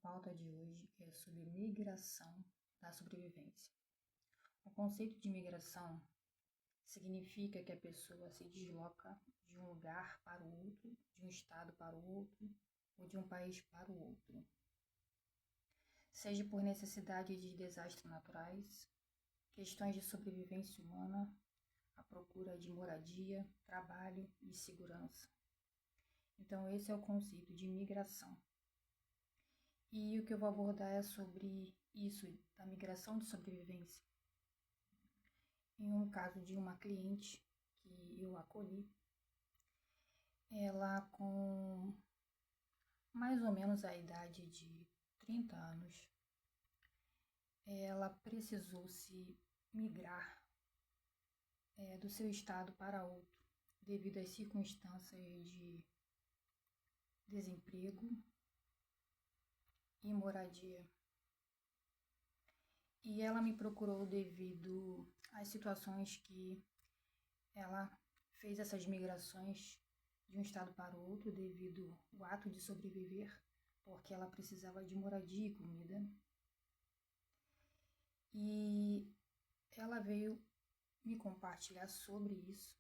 pauta de hoje é sobre migração da sobrevivência. O conceito de migração significa que a pessoa se desloca de um lugar para o outro, de um estado para o outro ou de um país para o outro, seja por necessidade de desastres naturais, questões de sobrevivência humana, a procura de moradia, trabalho e segurança. Então esse é o conceito de migração. E o que eu vou abordar é sobre isso, da migração de sobrevivência. Em um caso de uma cliente que eu acolhi, ela com mais ou menos a idade de 30 anos, ela precisou se migrar do seu estado para outro, devido às circunstâncias de desemprego e moradia. E ela me procurou devido às situações que ela fez essas migrações de um estado para o outro devido ao ato de sobreviver, porque ela precisava de moradia e comida. E ela veio me compartilhar sobre isso,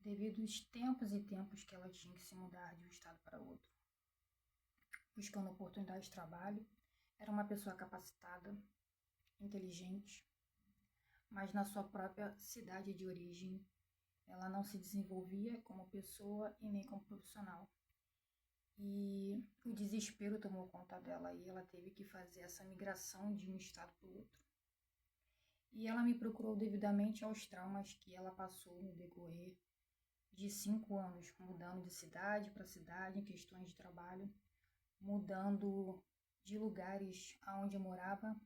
devido aos tempos e tempos que ela tinha que se mudar de um estado para o outro, buscando oportunidade de trabalho. Era uma pessoa capacitada, inteligente, mas na sua própria cidade de origem ela não se desenvolvia como pessoa e nem como profissional. E o desespero tomou conta dela e ela teve que fazer essa migração de um estado para o outro. E ela me procurou devidamente aos traumas que ela passou no decorrer de 5 anos, mudando de cidade para cidade em questões de trabalho, mudando de lugares aonde morava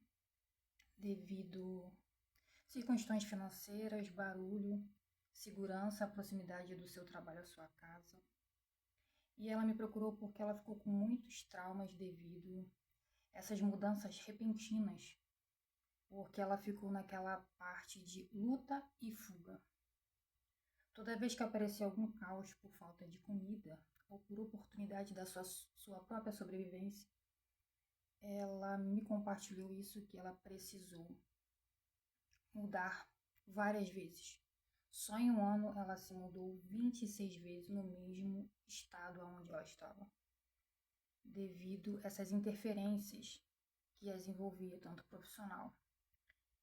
devido a circunstâncias financeiras, barulho, segurança, a proximidade do seu trabalho à sua casa. E ela me procurou porque ela ficou com muitos traumas devido a essas mudanças repentinas, porque ela ficou naquela parte de luta e fuga. Toda vez que aparecia algum caos por falta de comida ou por oportunidade da sua própria sobrevivência, ela me compartilhou isso, que ela precisou mudar várias vezes. Só em um ano ela se mudou 26 vezes no mesmo estado onde ela estava, devido a essas interferências que as envolvia, tanto profissional.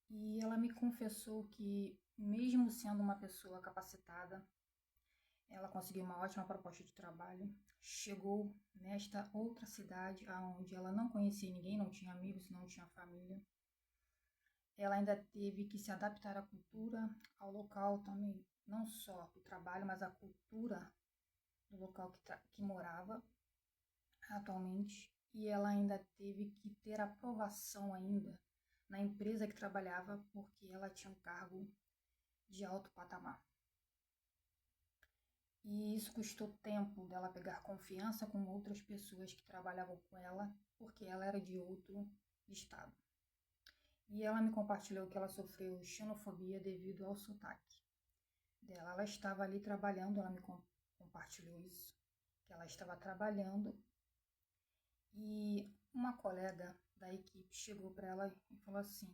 E ela me confessou que, mesmo sendo uma pessoa capacitada, ela conseguiu uma ótima proposta de trabalho, chegou nesta outra cidade onde ela não conhecia ninguém, não tinha amigos, não tinha família. Ela ainda teve que se adaptar à cultura, ao local também, não só o trabalho, mas a cultura do local que morava atualmente. E ela ainda teve que ter aprovação ainda na empresa que trabalhava, porque ela tinha um cargo de alto patamar. E isso custou tempo dela pegar confiança com outras pessoas que trabalhavam com ela, porque ela era de outro estado. E ela me compartilhou que ela sofreu xenofobia devido ao sotaque dela. Ela estava ali trabalhando, ela me compartilhou isso, que ela estava trabalhando e uma colega da equipe chegou para ela e falou assim: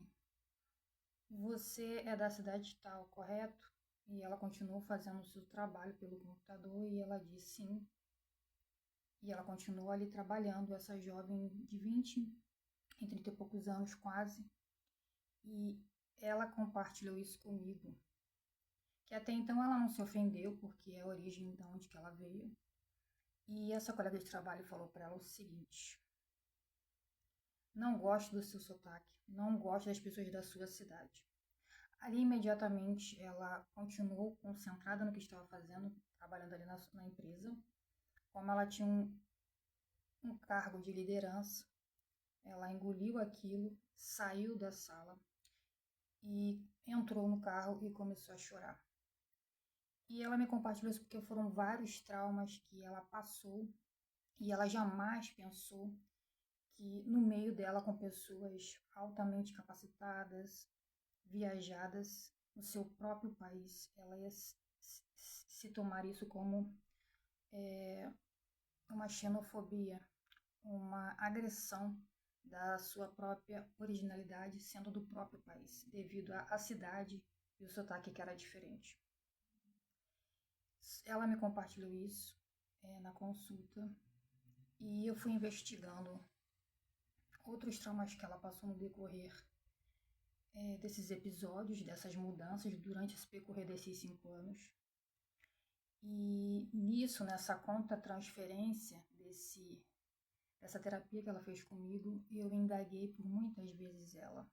"Você é da cidade tal, correto?" E ela continuou fazendo o seu trabalho pelo computador e ela disse sim. E ela continuou ali trabalhando, essa jovem de 20 e 30 e poucos anos quase. E ela compartilhou isso comigo, que até então ela não se ofendeu, porque é a origem de onde que ela veio. E essa colega de trabalho falou para ela o seguinte: "Não gosto do seu sotaque, não gosto das pessoas da sua cidade." Ali imediatamente ela continuou concentrada no que estava fazendo, trabalhando ali na empresa. Como ela tinha um cargo de liderança, ela engoliu aquilo, saiu da sala e entrou no carro e começou a chorar. E ela me compartilhou isso porque foram vários traumas que ela passou e ela jamais pensou que no meio dela, com pessoas altamente capacitadas, viajadas no seu próprio país, ela ia se tomar isso como uma xenofobia, uma agressão da sua própria originalidade, sendo do próprio país, devido à cidade e o sotaque que era diferente. Ela me compartilhou isso na consulta e eu fui investigando outros traumas que ela passou no decorrer desses episódios, dessas mudanças durante esse percorrer desses 5 anos. E nisso, nessa contra-transferência dessa terapia que ela fez comigo, eu indaguei por muitas vezes ela.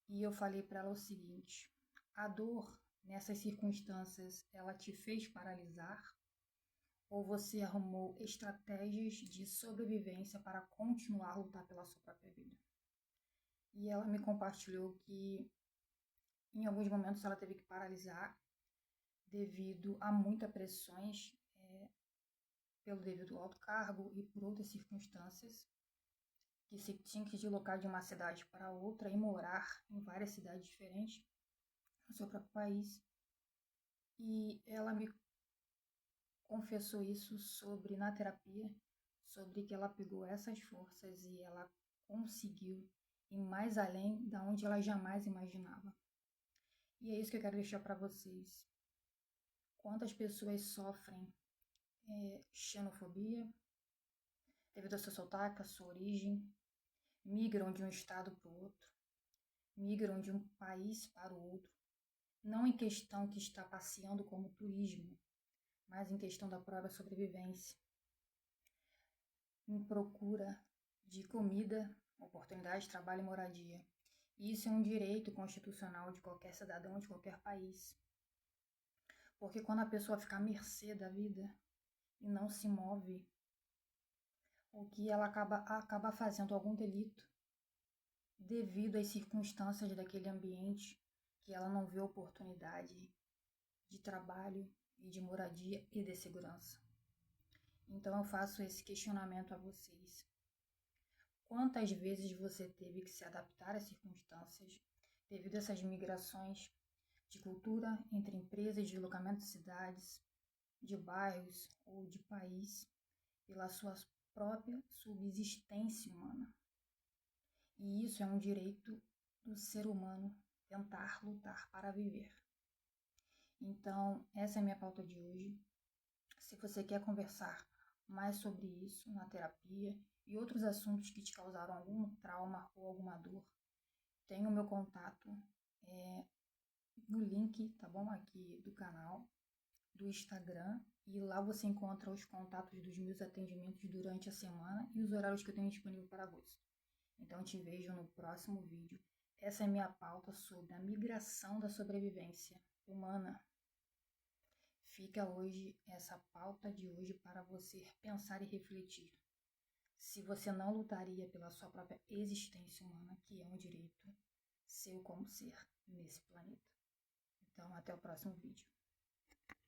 E eu falei para ela o seguinte: a dor nessas circunstâncias, ela te fez paralisar? Ou você arrumou estratégias de sobrevivência para continuar a lutar pela sua própria vida? E ela me compartilhou que em alguns momentos ela teve que paralisar devido a muitas pressões pelo devido alto cargo e por outras circunstâncias, que se tinha que deslocar de uma cidade para outra e morar em várias cidades diferentes no seu próprio país. E ela me confessou isso na terapia, sobre que ela pegou essas forças e ela conseguiu ir mais além da onde ela jamais imaginava. E é isso que eu quero deixar para vocês. Quantas pessoas sofrem xenofobia devido ao seu sotaque, à sua origem, migram de um estado para o outro, migram de um país para o outro, não em questão que está passeando como turismo, mas em questão da própria sobrevivência, em procura de comida, oportunidade de trabalho e moradia. E isso é um direito constitucional de qualquer cidadão de qualquer país. Porque quando a pessoa fica à mercê da vida e não se move, ou que ela acaba fazendo algum delito devido às circunstâncias daquele ambiente, que ela não vê oportunidade de trabalho e de moradia e de segurança. Então eu faço esse questionamento a vocês. Quantas vezes você teve que se adaptar às circunstâncias devido a essas migrações de cultura entre empresas, de deslocamento de cidades, de bairros ou de país, pela sua própria subsistência humana? E isso é um direito do ser humano tentar lutar para viver. Então, essa é a minha pauta de hoje. Se você quer conversar mais sobre isso na terapia e outros assuntos que te causaram algum trauma ou alguma dor, tem o meu contato no link, tá bom? Aqui do canal, do Instagram, e lá você encontra os contatos dos meus atendimentos durante a semana e os horários que eu tenho disponível para agosto. Então te vejo no próximo vídeo. Essa é a minha pauta sobre a migração da sobrevivência humana. Fica hoje essa pauta de hoje para você pensar e refletir. Se você não lutaria pela sua própria existência humana, que é um direito seu como ser nesse planeta. Então, até o próximo vídeo.